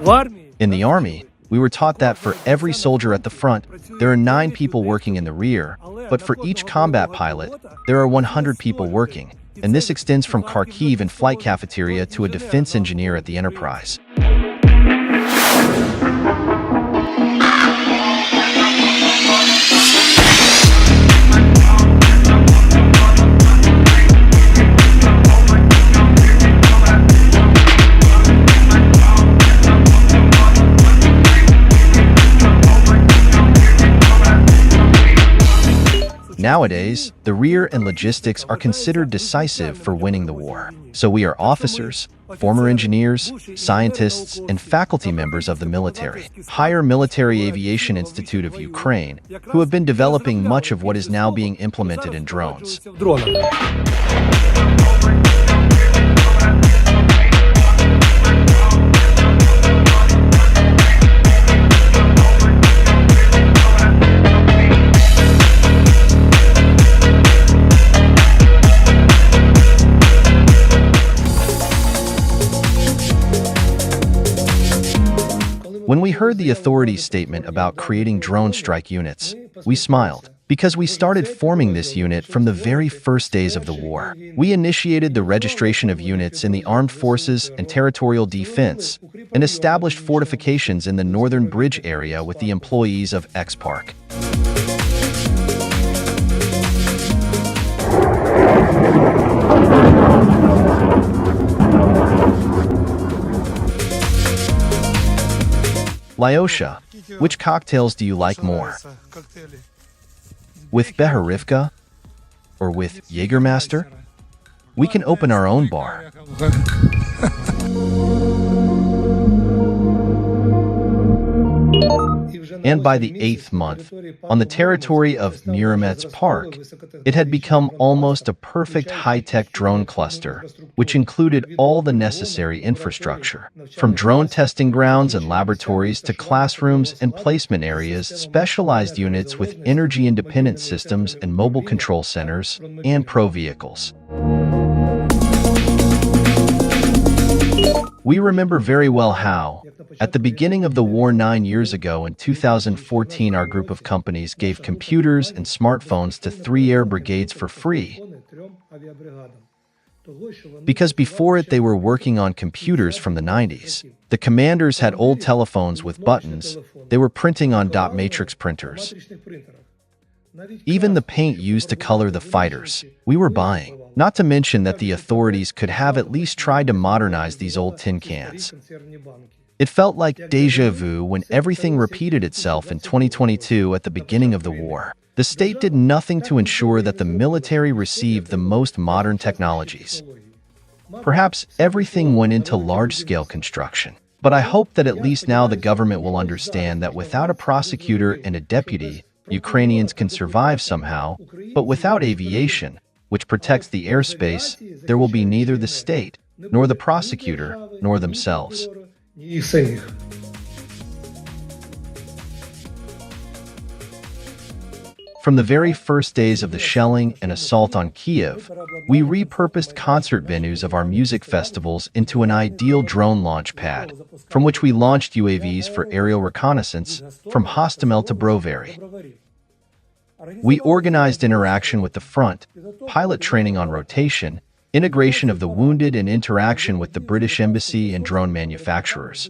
In the army, we were taught that for every soldier at the front, there are 9 people working in the rear, but for each combat pilot, there are 100 people working, and this extends from Kharkiv and flight cafeteria to a defense engineer at the Enterprise. Nowadays, the rear and logistics are considered decisive for winning the war. So we are officers, former engineers, scientists, and faculty members of the military, Higher Military Aviation Institute of Ukraine, who have been developing much of what is now being implemented in drones. When we heard the authorities' statement about creating drone strike units, we smiled, because we started forming this unit from the very first days of the war. We initiated the registration of units in the armed forces and territorial defense, and established fortifications in the northern bridge area with the employees of X-Park. Lyosha, which cocktails do you like more? With Beharivka? Or with Jägermeister? We can open our own bar. And by the 8th month, on the territory of Muromets Park, it had become almost a perfect high-tech drone cluster, which included all the necessary infrastructure, from drone testing grounds and laboratories to classrooms and placement areas, specialized units with energy-independent systems and mobile control centers, and pro vehicles. We remember very well how, at the beginning of the war 9 years ago in 2014, our group of companies gave computers and smartphones to 3 air brigades for free. Because before it they were working on computers from the 90s. The commanders had old telephones with buttons. They were printing on dot matrix printers. Even the paint used to color the fighters, we were buying. Not to mention that the authorities could have at least tried to modernize these old tin cans. It felt like déjà vu when everything repeated itself in 2022 at the beginning of the war. The state did nothing to ensure that the military received the most modern technologies. Perhaps everything went into large-scale construction. But I hope that at least now the government will understand that without a prosecutor and a deputy, Ukrainians can survive somehow, but without aviation, which protects the airspace, there will be neither the state, nor the prosecutor, nor themselves. From the very first days of the shelling and assault on Kiev, we repurposed concert venues of our music festivals into an ideal drone launch pad, from which we launched UAVs for aerial reconnaissance from Hostomel to Brovary. We organized interaction with the front, pilot training on rotation, integration of the wounded, and interaction with the British Embassy and drone manufacturers.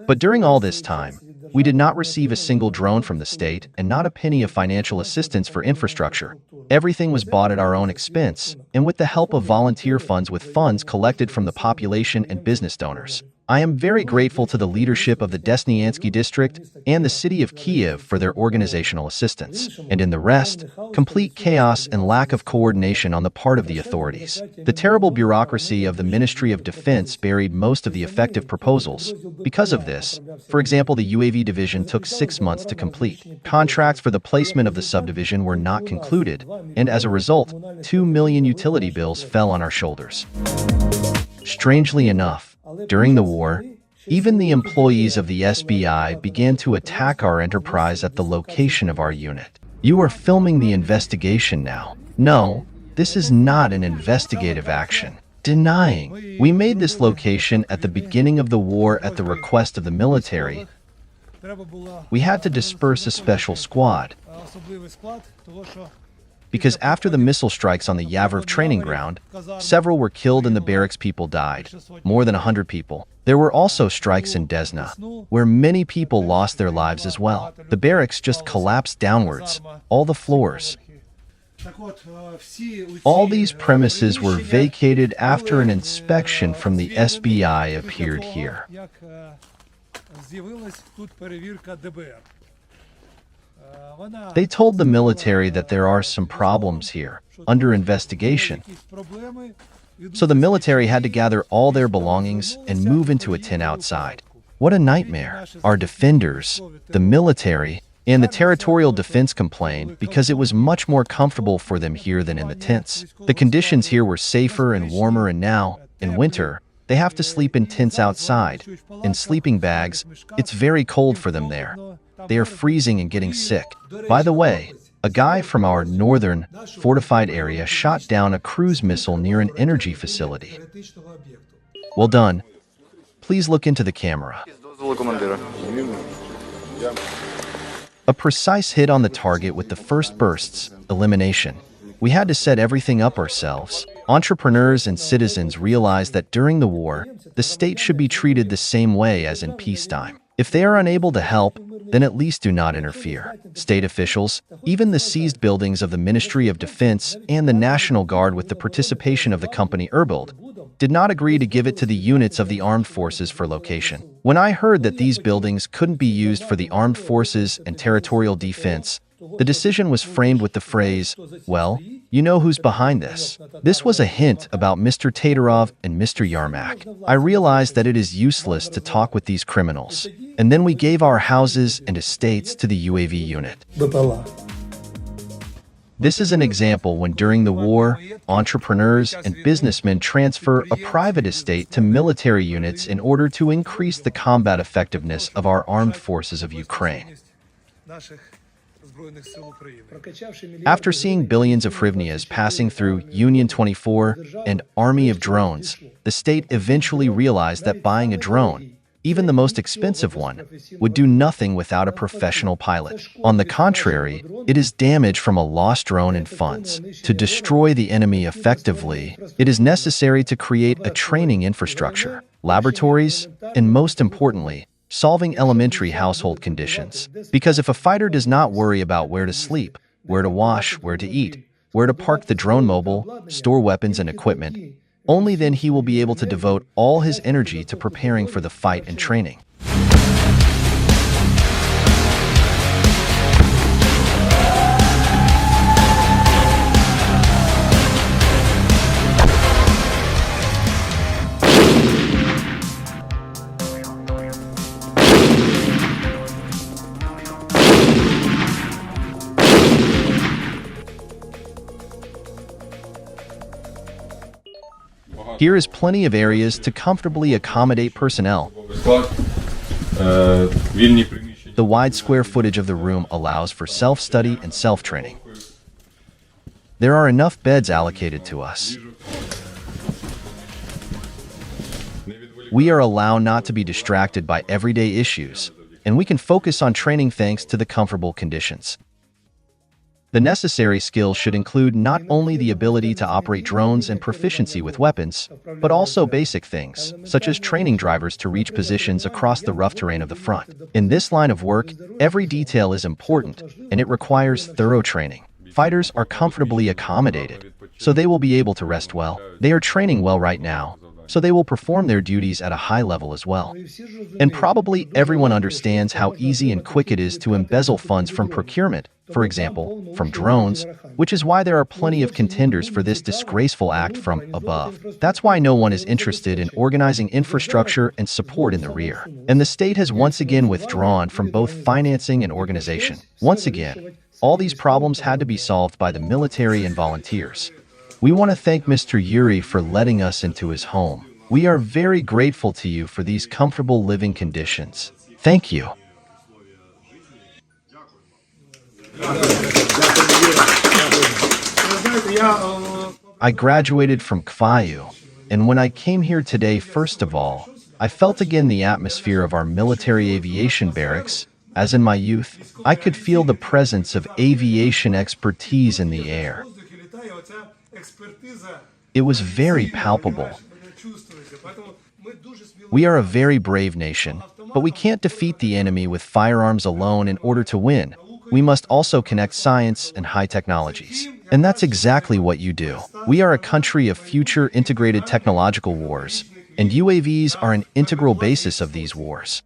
But during all this time, we did not receive a single drone from the state and not a penny of financial assistance for infrastructure. Everything was bought at our own expense and with the help of volunteer funds with funds collected from the population and business donors. I am very grateful to the leadership of the Desnyansky district and the city of Kiev for their organizational assistance, and in the rest, complete chaos and lack of coordination on the part of the authorities. The terrible bureaucracy of the Ministry of Defense buried most of the effective proposals. Because of this, for example, the UAV division took 6 months to complete. Contracts for the placement of the subdivision were not concluded, and as a result, 2 million utility bills fell on our shoulders. Strangely enough, during the war, even the employees of the SBI began to attack our enterprise at the location of our unit. You are filming the investigation now. No, this is not an investigative action. denying. We made this location at the beginning of the war at the request of the military. We had to disperse a special squad because after the missile strikes on the Yavrov training ground, several were killed and the barracks people died, more than 100 people. There were also strikes in Desna, where many people lost their lives as well. The barracks just collapsed downwards, all the floors. All these premises were vacated after an inspection from the SBI appeared here. They told the military that there are some problems here, under investigation. So the military had to gather all their belongings and move into a tent outside. What a nightmare. Our defenders, the military, and the territorial defense complained because it was much more comfortable for them here than in the tents. The conditions here were safer and warmer, and now, in winter, they have to sleep in tents outside, in sleeping bags. It's very cold for them there. They are freezing and getting sick. By the way, a guy from our northern, fortified area shot down a cruise missile near an energy facility. Well done. Please look into the camera. A precise hit on the target with the first bursts, elimination. We had to set everything up ourselves. Entrepreneurs and citizens realized that during the war, the state should be treated the same way as in peacetime. If they are unable to help, then at least do not interfere. State officials, even the seized buildings of the Ministry of Defense and the National Guard with the participation of the company Erbild, did not agree to give it to the units of the armed forces for location. When I heard that these buildings couldn't be used for the armed forces and territorial defense, the decision was framed with the phrase, well, you know who's behind this. This was a hint about Mr. Tatarov and Mr. Yarmak. I realized that it is useless to talk with these criminals, and then we gave our houses and estates to the UAV unit. This is an example when during the war, entrepreneurs and businessmen transfer a private estate to military units in order to increase the combat effectiveness of our armed forces of Ukraine. After seeing billions of hryvnias passing through Union 24 and Army of Drones, the state eventually realized that buying a drone, even the most expensive one, would do nothing without a professional pilot. On the contrary, it is damage from a lost drone and funds. To destroy the enemy effectively, it is necessary to create a training infrastructure, laboratories, and most importantly, solving elementary household conditions. Because if a fighter does not worry about where to sleep, where to wash, where to eat, where to park the drone mobile, store weapons and equipment, only then he will be able to devote all his energy to preparing for the fight and training. Here is plenty of areas to comfortably accommodate personnel. The wide square footage of the room allows for self-study and self-training. There are enough beds allocated to us. We are allowed not to be distracted by everyday issues, and we can focus on training thanks to the comfortable conditions. The necessary skills should include not only the ability to operate drones and proficiency with weapons, but also basic things, such as training drivers to reach positions across the rough terrain of the front. In this line of work, every detail is important, and it requires thorough training. Fighters are comfortably accommodated, so they will be able to rest well. They are training well right now, so they will perform their duties at a high level as well. And probably everyone understands how easy and quick it is to embezzle funds from procurement, for example, from drones, which is why there are plenty of contenders for this disgraceful act from above. That's why no one is interested in organizing infrastructure and support in the rear. And the state has once again withdrawn from both financing and organization. Once again, all these problems had to be solved by the military and volunteers. We want to thank Mr. Yuri for letting us into his home. We are very grateful to you for these comfortable living conditions. Thank you. I graduated from KFAU. And when I came here today, first of all, I felt again the atmosphere of our military aviation barracks. As in my youth, I could feel the presence of aviation expertise in the air. It was very palpable. We are a very brave nation, but we can't defeat the enemy with firearms alone in order to win. We must also connect science and high technologies. And that's exactly what you do. We are a country of future integrated technological wars, and UAVs are an integral basis of these wars.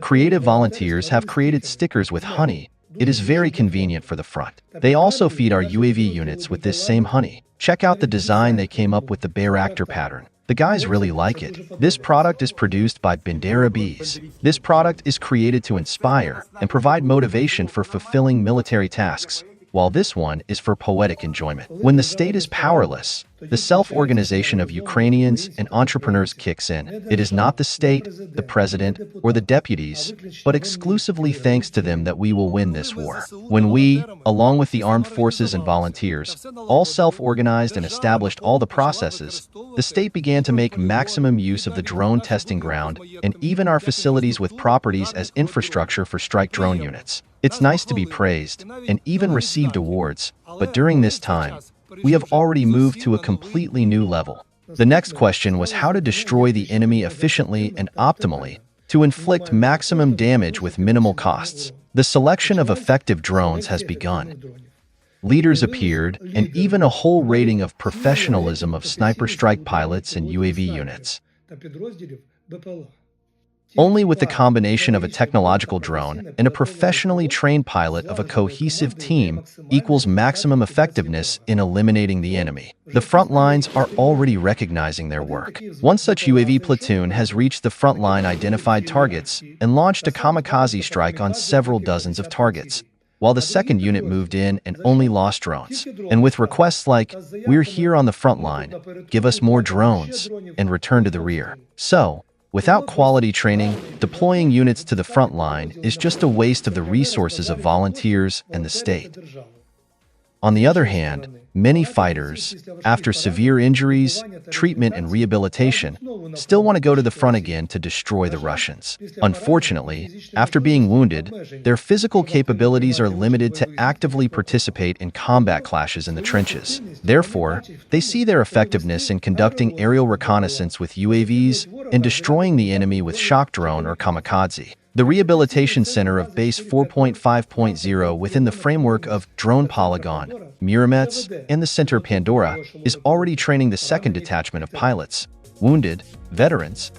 Creative volunteers have created stickers with honey. It is very convenient for the front. They also feed our UAV units with this same honey. Check out the design they came up with, the bear actor pattern. The guys really like it. This product is produced by Bandera bees. This product is created to inspire and provide motivation for fulfilling military tasks, while this one is for poetic enjoyment. When the state is powerless, the self-organization of Ukrainians and entrepreneurs kicks in. It is not the state, the president, or the deputies, but exclusively thanks to them that we will win this war. When we, along with the armed forces and volunteers, all self-organized and established all the processes, the state began to make maximum use of the drone testing ground and even our facilities with properties as infrastructure for strike drone units. It's nice to be praised and even received awards, but during this time, we have already moved to a completely new level. The next question was how to destroy the enemy efficiently and optimally to inflict maximum damage with minimal costs. The selection of effective drones has begun. Leaders appeared, and even a whole rating of professionalism of sniper strike pilots and UAV units. Only with the combination of a technological drone and a professionally trained pilot of a cohesive team equals maximum effectiveness in eliminating the enemy. The front lines are already recognizing their work. One such UAV platoon has reached the front line identified targets and launched a kamikaze strike on several dozens of targets, while the second unit moved in and only lost drones. And with requests like, "We're here on the front line, give us more drones," and return to the rear. So, without quality training, deploying units to the front line is just a waste of the resources of volunteers and the state. On the other hand, many fighters, after severe injuries, treatment, and rehabilitation, still want to go to the front again to destroy the Russians. Unfortunately, after being wounded, their physical capabilities are limited to actively participate in combat clashes in the trenches. Therefore, they see their effectiveness in conducting aerial reconnaissance with UAVs and destroying the enemy with shock drone or kamikaze. The Rehabilitation Center of Base 4.5.0 within the framework of Drone Polygon, Mirametz, and the Center Pandora is already training the second detachment of pilots, wounded, veterans.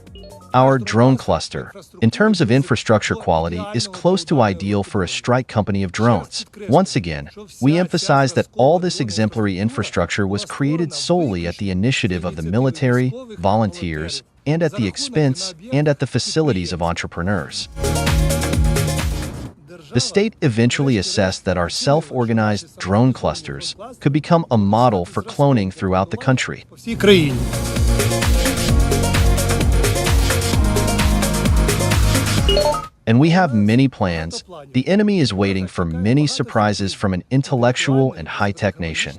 Our drone cluster, in terms of infrastructure quality, is close to ideal for a strike company of drones. Once again, we emphasize that all this exemplary infrastructure was created solely at the initiative of the military, volunteers, and at the expense and at the facilities of entrepreneurs. The state eventually assessed that our self-organized drone clusters could become a model for cloning throughout the country. And we have many plans. The enemy is waiting for many surprises from an intellectual and high-tech nation.